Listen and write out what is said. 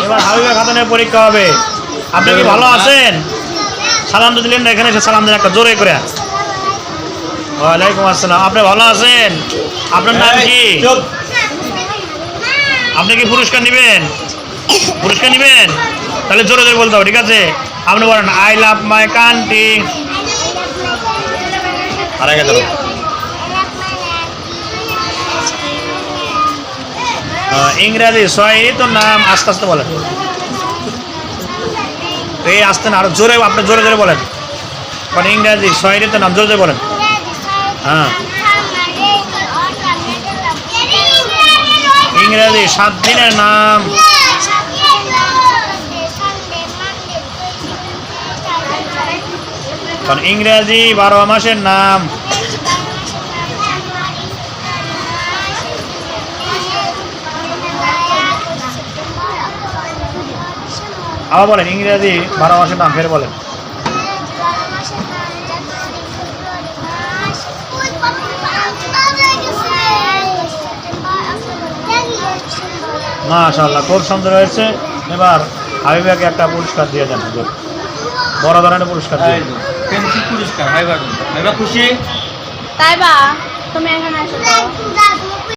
এবার হাবিবা খাতুনের পরীক্ষা হবে। আপনি কি ভালো আছেন? সালাম তো দিলেন না, এখানে এসে সালাম দেন একটা জোরে করে। ওয়ালাইকুম আসসালাম। আপনি ভালো আছেন? আপনার নাম কি? আপনি কি পুরস্কার নেবেন? পুরস্কার নেবেন? তাহলে জোরে জোরে বলতে হবে, ঠিক আছে? আপনি বলেন আই লাভ মাই কান্ট্রি। আর আগে ধরো। ইংরেজি সরি তো নাম আস্তে আস্তে বলেন। এই আসতে না, আরো জোরে, আপনি জোরে জোরে বলেন। মানে ইংরেজি সরি তো নাম জোরে জোরে বলেন। হ্যাঁ, ইংরেজি 7 দিনের নাম। ইংরেজি 12 মাসের নাম। আবার বলেন ইংরেজি 12 মাসের নাম, ফের বলেন। মাশাআল্লাহ, খুব সুন্দর হয়েছে। এবার হাবিবাকে একটা পুরস্কার দিয়ে দেন, বড় ধরনের পুরস্কার দিয়ে দেন। পেন্সিল পুরস্কার হাইবা খুশি? তাইবা তুমি এখানে এসো।